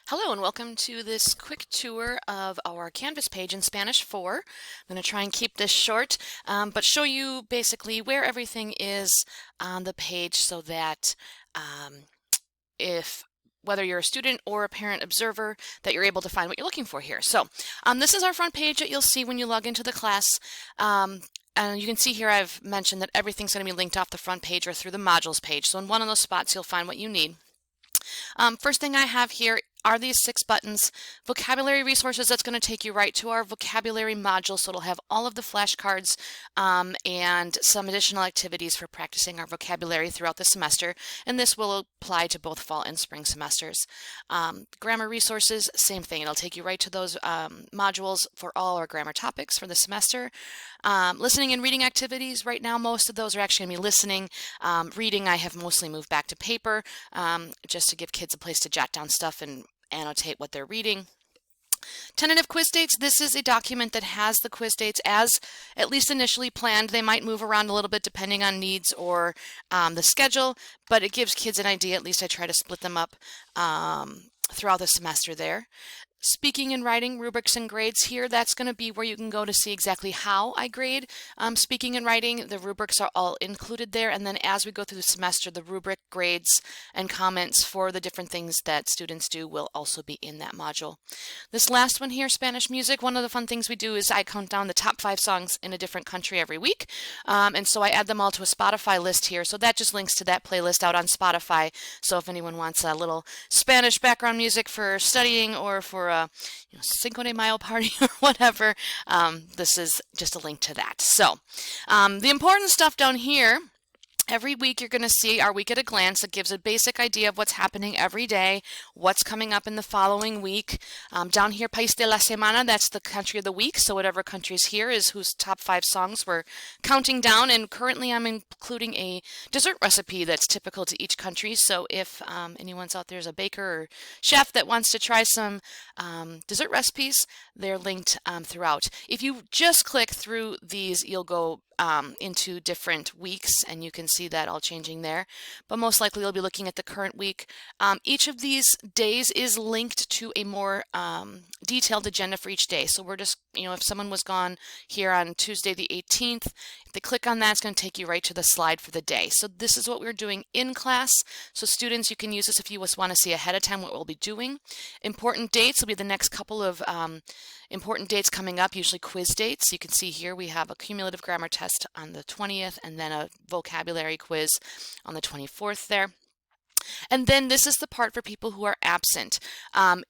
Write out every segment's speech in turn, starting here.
Hello and welcome to this quick tour of our Canvas page in Spanish 4. I'm going to try and keep this short, but show you basically where everything is on the page so that um, if whether you're a student or a parent observer, that you're able to find what you're looking for here. So this is our front page that you'll see when you log into the class. And you can see here I've mentioned that everything's going to be linked off the front page or through the modules page. So in one of those spots, you'll find what you need. First thing I have here are these 6 buttons. Vocabulary resources, that's going to take you right to our vocabulary module, so it'll have all of the flashcards and some additional activities for practicing our vocabulary throughout the semester, and this will apply to both fall and spring semesters. Grammar resources, same thing. It'll take you right to those modules for all our grammar topics for the semester. Listening and reading activities, right now most of those are actually going to be listening. Reading, I have mostly moved back to paper just to give kids a place to jot down stuff and annotate what they're reading. Tentative quiz dates, this is a document that has the quiz dates as at least initially planned. They might move around a little bit depending on needs or the schedule, but it gives kids an idea. At least I try to split them up throughout the semester there. Speaking and writing, rubrics and grades here, that's going to be where you can go to see exactly how I grade. Speaking and writing, the rubrics are all included there, and then as we go through the semester, the rubric grades and comments for the different things that students do will also be in that module. This last one here, Spanish music, one of the fun things we do is I count down the top 5 songs in a different country every week, and so I add them all to a Spotify list here, so that just links to that playlist out on Spotify, so if anyone wants a little Spanish background music for studying or for Cinco de Mayo party or whatever, this is just a link to that. So the important stuff down here, every week you're going to see our week at a glance. It gives a basic idea of what's happening every day, what's coming up in the following week. Down here, País de la Semana, that's the country of the week. So whatever country's here is whose top 5 songs we're counting down. And currently I'm including a dessert recipe that's typical to each country. So if anyone's out there is a baker or chef that wants to try some dessert recipes, they're linked throughout. If you just click through these, you'll go into different weeks, and you can see that all changing there. But most likely you'll be looking at the current week. Each of these days is linked to a more detailed agenda for each day. So we're just, if someone was gone here on Tuesday the 18th, if they click on that, it's going to take you right to the slide for the day. So this is what we're doing in class. So students, you can use this if you just want to see ahead of time what we'll be doing. Important dates will be the next couple of important dates coming up, usually quiz dates. You can see here we have a cumulative grammar test on the 20th and then a vocabulary quiz on the 24th there. And then this is the part for people who are absent.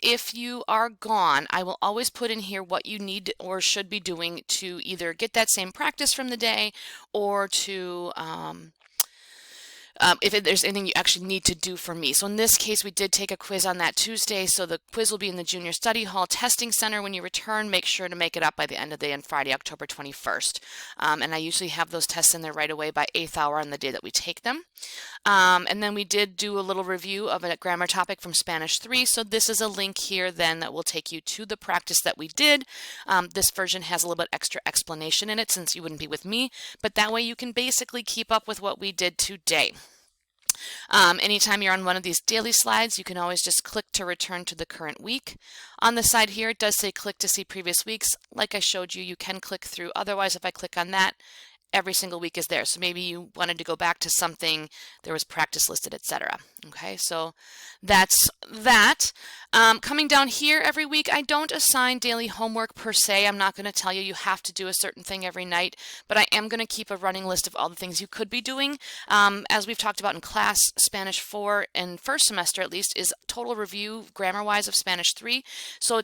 If you are gone, I will always put in here what you need or should be doing to either get that same practice from the day or to if there's anything you actually need to do for me. So in this case, we did take a quiz on that Tuesday, so the quiz will be in the Junior Study Hall Testing Center. When you return, make sure to make it up by the end of the day on Friday, October 21st. And I usually have those tests in there right away by 8th hour on the day that we take them. And then we did do a little review of a grammar topic from Spanish 3, so this is a link here then that will take you to the practice that we did. This version has a little bit extra explanation in it since you wouldn't be with me, but that way you can basically keep up with what we did today. Anytime you're on one of these daily slides, you can always just click to return to the current week. On the side here, it does say click to see previous weeks. Like I showed you, you can click through. Otherwise, if I click on that, every single week is there. So maybe you wanted to go back to something, there was practice listed, etc. Okay, so that's that. Coming down here every week, I don't assign daily homework per se. I'm not going to tell you you have to do a certain thing every night, but I am going to keep a running list of all the things you could be doing. As we've talked about in class, Spanish 4 in first semester at least is total review grammar-wise of Spanish 3. So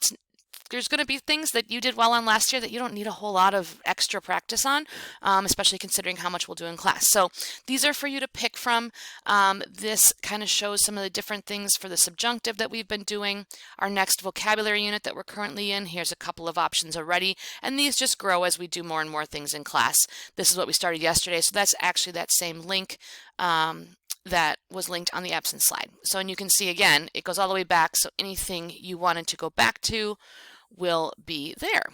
there's going to be things that you did well on last year that you don't need a whole lot of extra practice on, especially considering how much we'll do in class. So these are for you to pick from. This kind of shows some of the different things for the subjunctive that we've been doing. Our next vocabulary unit that we're currently in, here's a couple of options already, and these just grow as we do more and more things in class. This is what we started yesterday, so that's actually that same link that was linked on the absence slide. So, and you can see again, it goes all the way back, so anything you wanted to go back to will be there.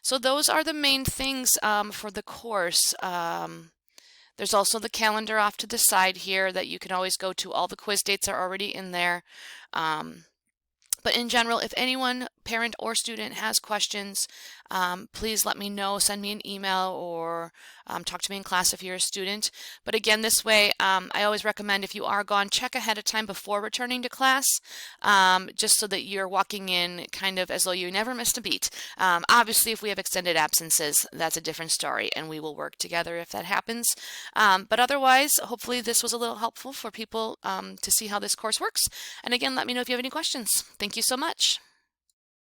So those are the main things for the course. There's also the calendar off to the side here that you can always go to. All the quiz dates are already in there. But in general, if anyone, parent or student, has questions, please let me know. Send me an email or talk to me in class if you're a student. But again, this way, I always recommend if you are gone, check ahead of time before returning to class, just so that you're walking in kind of as though you never missed a beat. Obviously, if we have extended absences, that's a different story, and we will work together if that happens. But otherwise, hopefully this was a little helpful for people to see how this course works. And again, let me know if you have any questions. Thank you so much.